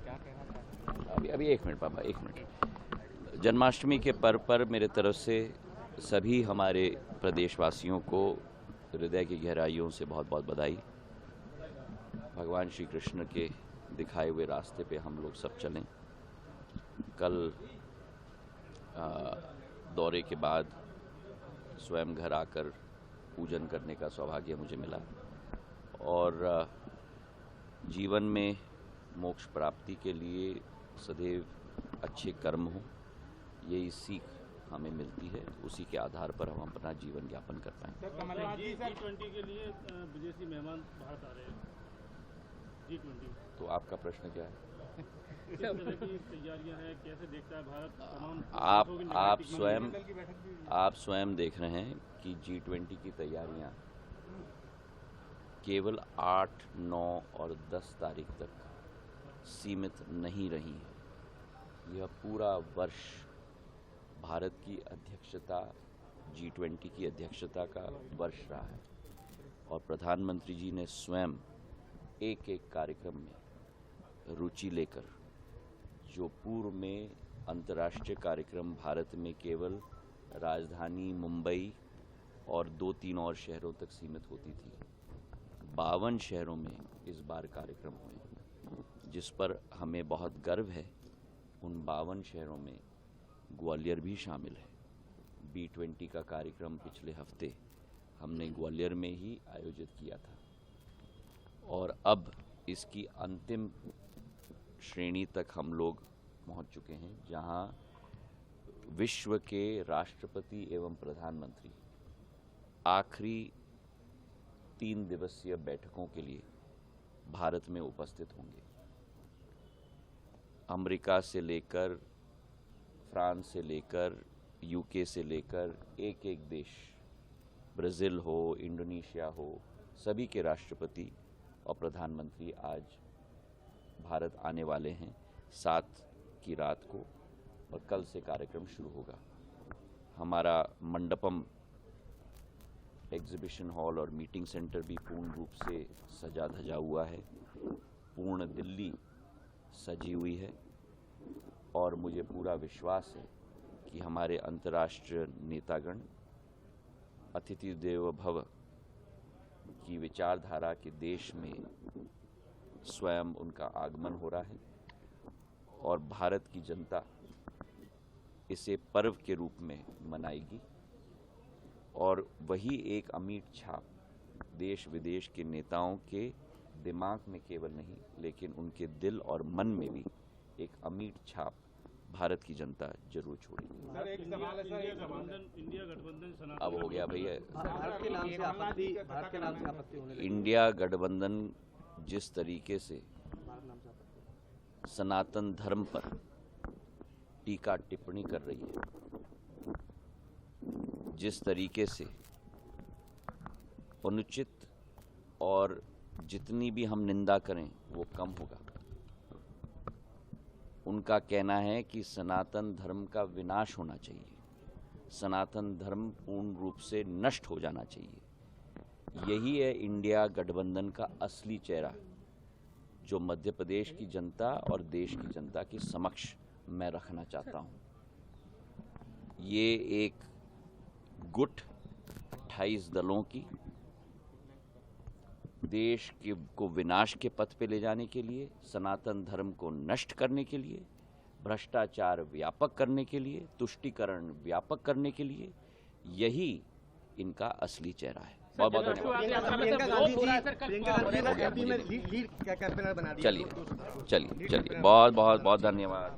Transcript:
अभी एक मिनट पापा, एक मिनट। जन्माष्टमी के पर्व पर मेरे तरफ से सभी हमारे प्रदेशवासियों को हृदय की गहराइयों से बहुत बहुत बधाई। भगवान श्री कृष्ण के दिखाए हुए रास्ते पे हम लोग सब चलें। कल दौरे के बाद स्वयं घर आकर पूजन करने का सौभाग्य मुझे मिला और जीवन में मोक्ष प्राप्ति के लिए सदैव अच्छे कर्म हों, यही सीख हमें मिलती है। उसी के आधार पर हम अपना जीवन यापन कर पाएँ। G20 के लिए विदेशी मेहमान भारत आ रहे हैं। G20 तो आपका प्रश्न क्या है? किस तरह की तैयारियां हैं, कैसे देखता है भारत तमाम आप स्वयं देख रहे हैं कि G20 की तैयारियां केवल 8, 9 और 10 तारीख तक सीमित नहीं रही हैं। यह पूरा वर्ष भारत की अध्यक्षता, G20 की अध्यक्षता का वर्ष रहा है और प्रधानमंत्री जी ने स्वयं एक एक कार्यक्रम में रुचि लेकर, जो पूर्व में अंतर्राष्ट्रीय कार्यक्रम भारत में केवल राजधानी मुंबई और 2-3 और शहरों तक सीमित होती थी, 52 शहरों में इस बार कार्यक्रम हुए, जिस पर हमें बहुत गर्व है। उन 52 शहरों में ग्वालियर भी शामिल है। B20 का कार्यक्रम पिछले हफ्ते हमने ग्वालियर में ही आयोजित किया था और अब इसकी अंतिम श्रेणी तक हम लोग पहुंच चुके हैं, जहां विश्व के राष्ट्रपति एवं प्रधानमंत्री आखिरी 3 दिवसीय बैठकों के लिए भारत में उपस्थित होंगे। अमेरिका से लेकर, फ्रांस से लेकर, यूके से लेकर एक एक देश, ब्राज़ील हो, इंडोनेशिया हो, सभी के राष्ट्रपति और प्रधानमंत्री आज भारत आने वाले हैं 7 की रात को और कल से कार्यक्रम शुरू होगा। हमारा मंडपम, एग्जीबिशन हॉल और मीटिंग सेंटर भी पूर्ण रूप से सजा धजा हुआ है। पूर्ण दिल्ली सजी हुई है और मुझे पूरा विश्वास है कि हमारे अंतर्राष्ट्रीय नेतागण अतिथि देवो भव की विचारधारा के देश में स्वयं उनका आगमन हो रहा है और भारत की जनता इसे पर्व के रूप में मनाएगी और वही एक अमिट छाप देश विदेश के नेताओं के दिमाग में केवल नहीं, लेकिन उनके दिल और मन में भी एक अमिट छाप भारत की जनता जरूर छोड़ेगी। सर, एक सवाल है सर, इंडिया गठबंधन अब हो गया भैया, भारत के नाम से आपत्ति होने लगी। इंडिया गठबंधन जिस तरीके से सनातन धर्म पर टीका टिप्पणी कर रही है, जिस तरीके से अनुचित और जितनी भी हम निंदा करें वो कम होगा। उनका कहना है कि सनातन धर्म का विनाश होना चाहिए, सनातन धर्म पूर्ण रूप से नष्ट हो जाना चाहिए। यही है इंडिया गठबंधन का असली चेहरा, जो मध्य प्रदेश की जनता और देश की जनता के समक्ष मैं रखना चाहता हूं। ये एक गुट 28 दलों की देश को विनाश के पथ पे ले जाने के लिए, सनातन धर्म को नष्ट करने के लिए, भ्रष्टाचार व्यापक करने के लिए, तुष्टीकरण व्यापक करने के लिए, यही इनका असली चेहरा है। बहुत बहुत धन्यवाद। चलिए बहुत बहुत बहुत धन्यवाद।